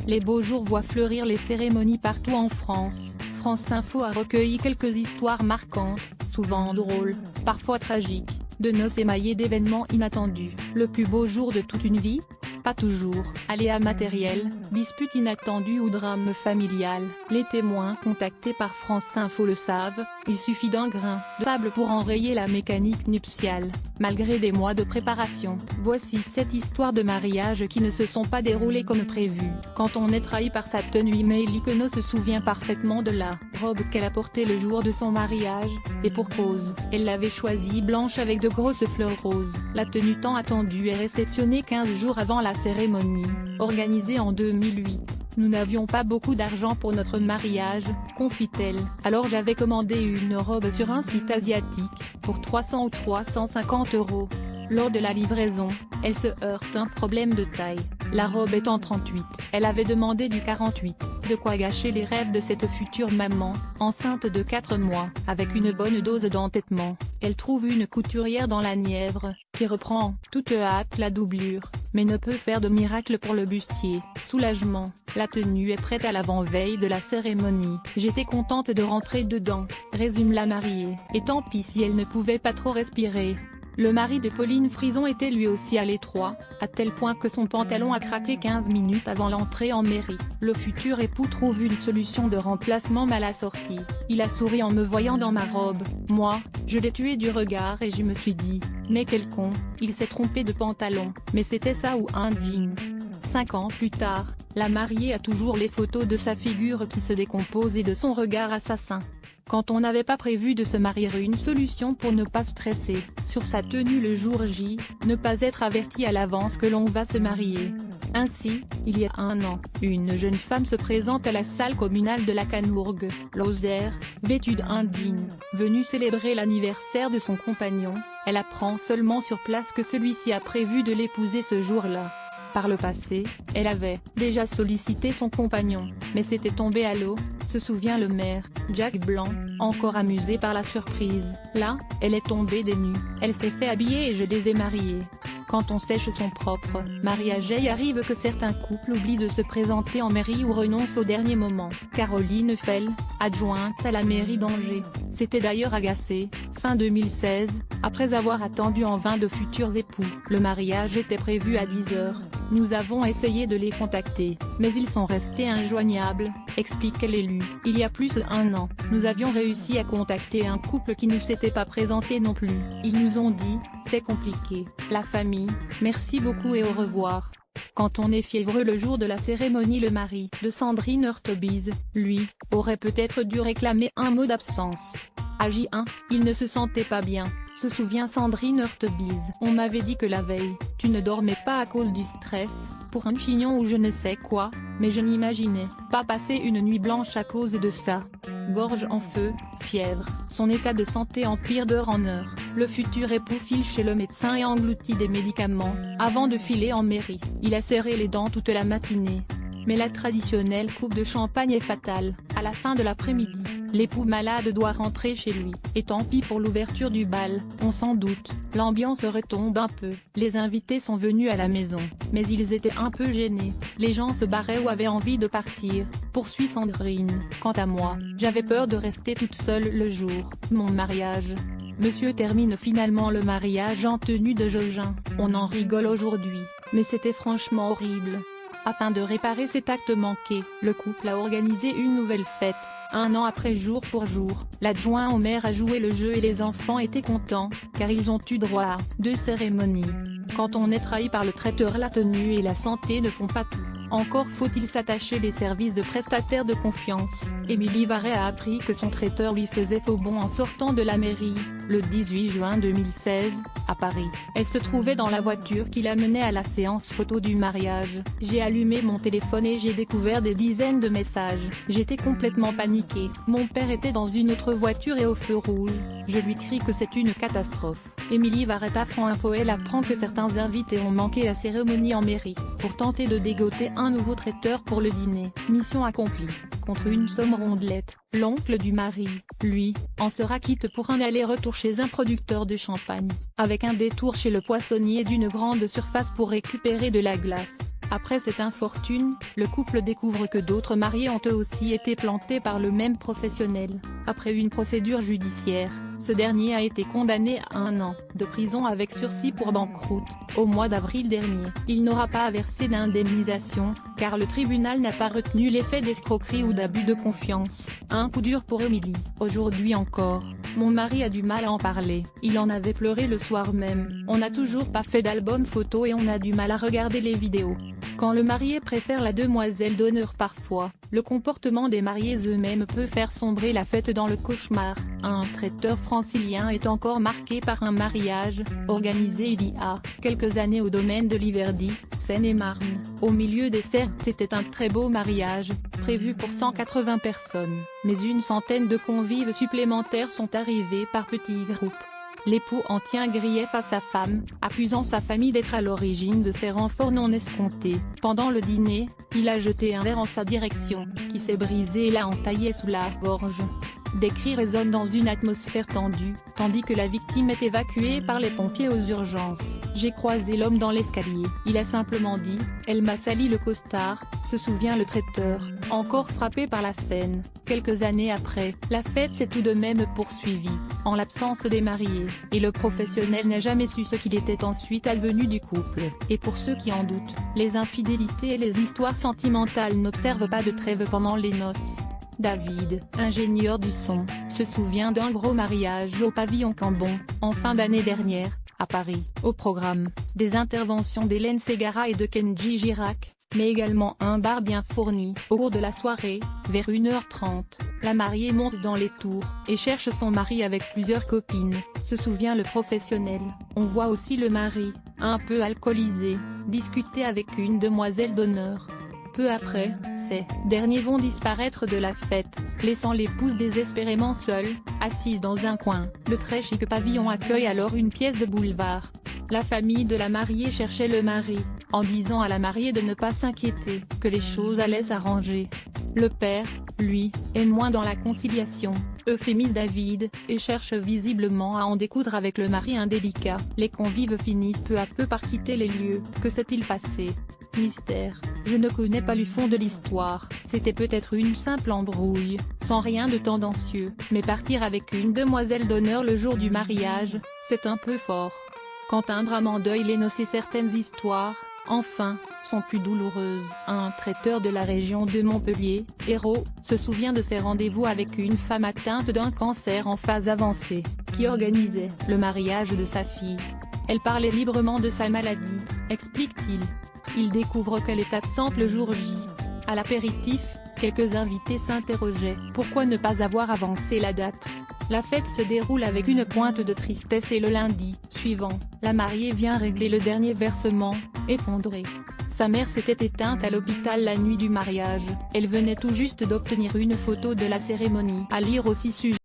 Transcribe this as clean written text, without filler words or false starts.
Les beaux jours voient fleurir les cérémonies partout en France. France Info a recueilli quelques histoires marquantes, souvent drôles, parfois tragiques, de noces émaillées d'événements inattendus. Le plus beau jour de toute une vie? Pas toujours. Aléas matériels, disputes inattendues ou drame familial. Les témoins contactés par France Info le savent, il suffit d'un grain de sable pour enrayer la mécanique nuptiale, malgré des mois de préparation. Voici 7 histoires de mariage qui ne se sont pas déroulées comme prévu. Quand on est trahi par sa tenue, Amélie Queneau se souvient parfaitement de la robe qu'elle a portée le jour de son mariage, et pour cause, elle l'avait choisie blanche avec de grosses fleurs roses. La tenue tant attendue est réceptionnée 15 jours avant la cérémonie, organisée en 2008. Nous n'avions pas beaucoup d'argent pour notre mariage, confie-t-elle. Alors j'avais commandé une robe sur un site asiatique, pour 300 ou 350 €. Lors de la livraison, elle se heurte un problème de taille. La robe est en 38. Elle avait demandé du 48. De quoi gâcher les rêves de cette future maman, enceinte de 4 mois. Avec une bonne dose d'entêtement, elle trouve une couturière dans la Nièvre, qui reprend, toute hâte, la doublure, mais ne peut faire de miracle pour le bustier. Soulagement, la tenue est prête à l'avant-veille de la cérémonie. J'étais contente de rentrer dedans, résume la mariée. Et tant pis si elle ne pouvait pas trop respirer. Le mari de Pauline Frison était lui aussi à l'étroit, à tel point que son pantalon a craqué 15 minutes avant l'entrée en mairie. Le futur époux trouve une solution de remplacement mal assortie. Il a souri en me voyant dans ma robe. Moi, je l'ai tué du regard et je me suis dit, mais quel con, il s'est trompé de pantalon. Mais c'était ça ou un jean. 5 ans plus tard, la mariée a toujours les photos de sa figure qui se décompose et de son regard assassin. Quand on n'avait pas prévu de se marier, une solution pour ne pas stresser, sur sa tenue le jour J, ne pas être averti à l'avance que l'on va se marier. Ainsi, il y a 1 an, une jeune femme se présente à la salle communale de la Canourgue, Lozère, vêtue d'un jean. Venue célébrer l'anniversaire de son compagnon, elle apprend seulement sur place que celui-ci a prévu de l'épouser ce jour-là. Par le passé, elle avait déjà sollicité son compagnon, mais c'était tombé à l'eau, se souvient le maire, Jacques Blanc, encore amusé par la surprise. Là, elle est tombée des nues, elle s'est fait habiller et je les ai mariés. Quand on sèche son propre mariage, il arrive que certains couples oublient de se présenter en mairie ou renoncent au dernier moment. Caroline Fell, adjointe à la mairie d'Angers, s'était d'ailleurs agacée, fin 2016, après avoir attendu en vain de futurs époux. Le mariage était prévu à 10 h. Nous avons essayé de les contacter, mais ils sont restés injoignables, explique l'élu. Il y a plus d'1 an, nous avions réussi à contacter un couple qui ne s'était pas présenté non plus. Ils nous ont dit, c'est compliqué. La famille, merci beaucoup et au revoir. Quand on est fiévreux le jour de la cérémonie, le mari de Sandrine Urtebise, lui, aurait peut-être dû réclamer un mot d'absence. À J1, il ne se sentait pas bien, se souvient Sandrine Urtebise. On m'avait dit que la veille, tu ne dormais pas à cause du stress, pour un chignon ou je ne sais quoi, mais je n'imaginais pas passer une nuit blanche à cause de ça. Gorge en feu, fièvre, son état de santé empire d'heure en heure. Le futur époux file chez le médecin et engloutit des médicaments, avant de filer en mairie. Il a serré les dents toute la matinée. Mais la traditionnelle coupe de champagne est fatale. À la fin de l'après-midi, l'époux malade doit rentrer chez lui. Et tant pis pour l'ouverture du bal, on s'en doute, l'ambiance retombe un peu. Les invités sont venus à la maison, mais ils étaient un peu gênés. Les gens se barraient ou avaient envie de partir, poursuit Sandrine. Quant à moi, j'avais peur de rester toute seule le jour de mon mariage. Monsieur termine finalement le mariage en tenue de Jogin. On en rigole aujourd'hui, mais c'était franchement horrible. Afin de réparer cet acte manqué, le couple a organisé une nouvelle fête. 1 an après, jour pour jour, l'adjoint au maire a joué le jeu et les enfants étaient contents, car ils ont eu droit à 2 cérémonies. Quand on est trahi par le traiteur, la tenue et la santé ne font pas tout. Encore faut-il s'attacher les services de prestataires de confiance. Émilie Varret a appris que son traiteur lui faisait faux bond en sortant de la mairie, le 18 juin 2016, à Paris. Elle se trouvait dans la voiture qui l'amenait à la séance photo du mariage. J'ai allumé mon téléphone et j'ai découvert des dizaines de messages. J'étais complètement paniquée. Mon père était dans une autre voiture et au feu rouge. Je lui crie que c'est une catastrophe. Émilie Varret apprend info. Elle apprend que certains invités ont manqué la cérémonie en mairie, pour tenter de dégoter un nouveau traiteur pour le dîner. Mission accomplie. Contre une somme rondelette, l'oncle du mari, lui, en sera quitte pour un aller-retour chez un producteur de champagne, avec un détour chez le poissonnier d'une grande surface pour récupérer de la glace. Après cette infortune, le couple découvre que d'autres mariés ont eux aussi été plantés par le même professionnel. Après une procédure judiciaire, ce dernier a été condamné à 1 an de prison avec sursis pour banqueroute. Au mois d'avril dernier, il n'aura pas versé d'indemnisation, car le tribunal n'a pas retenu les faits d'escroquerie ou d'abus de confiance. Un coup dur pour Émilie. Aujourd'hui encore, mon mari a du mal à en parler. Il en avait pleuré le soir même. On n'a toujours pas fait d'album photo et on a du mal à regarder les vidéos. Quand le marié préfère la demoiselle d'honneur parfois, le comportement des mariés eux-mêmes peut faire sombrer la fête dans le cauchemar. Un traiteur francilien est encore marqué par un mariage, organisé il y a quelques années au domaine de Liverdy, Seine-et-Marne. Au milieu des cercles, c'était un très beau mariage, prévu pour 180 personnes, mais une centaine de convives supplémentaires sont arrivés par petits groupes. L'époux en tient grief à sa femme, accusant sa famille d'être à l'origine de ces renforts non escomptés. Pendant le dîner, il a jeté un verre en sa direction, qui s'est brisé et l'a entaillé sous la gorge. Des cris résonnent dans une atmosphère tendue, tandis que la victime est évacuée par les pompiers aux urgences. J'ai croisé l'homme dans l'escalier. Il a simplement dit « Elle m'a sali le costard », se souvient le traiteur, encore frappé par la scène. Quelques années après, la fête s'est tout de même poursuivie, en l'absence des mariés, et le professionnel n'a jamais su ce qu'il était ensuite advenu du couple. Et pour ceux qui en doutent, les infidélités et les histoires sentimentales n'observent pas de trêve pendant les noces. David, ingénieur du son, se souvient d'un gros mariage au pavillon Cambon, en fin d'année dernière, à Paris. Au programme, des interventions d'Hélène Ségara et de Kenji Girac, mais également un bar bien fourni. Au cours de la soirée, vers 1h30, la mariée monte dans les tours, et cherche son mari avec plusieurs copines, se souvient le professionnel. On voit aussi le mari, un peu alcoolisé, discuter avec une demoiselle d'honneur. Peu après, ces derniers vont disparaître de la fête, laissant l'épouse désespérément seule, assise dans un coin. Le très chic pavillon accueille alors une pièce de boulevard. La famille de la mariée cherchait le mari, en disant à la mariée de ne pas s'inquiéter, que les choses allaient s'arranger. Le père, lui, est moins dans la conciliation, euphémise David, et cherche visiblement à en découdre avec le mari indélicat. Les convives finissent peu à peu par quitter les lieux. Que s'est-il passé? Mystère. Je ne connais pas le fond de l'histoire. C'était peut-être une simple embrouille, sans rien de tendancieux, mais partir avec une demoiselle d'honneur le jour du mariage, c'est un peu fort. Quand un drame endeuille les noces et certaines histoires, enfin, sont plus douloureuses. Un traiteur de la région de Montpellier, Hérault, se souvient de ses rendez-vous avec une femme atteinte d'un cancer en phase avancée, qui organisait le mariage de sa fille. Elle parlait librement de sa maladie, explique-t-il. Il découvre qu'elle est absente le jour J. À l'apéritif, quelques invités s'interrogeaient. Pourquoi ne pas avoir avancé la date? La fête se déroule avec une pointe de tristesse et le lundi suivant, la mariée vient régler le dernier versement, effondrée. Sa mère s'était éteinte à l'hôpital la nuit du mariage. Elle venait tout juste d'obtenir une photo de la cérémonie. À lire aussi sujet.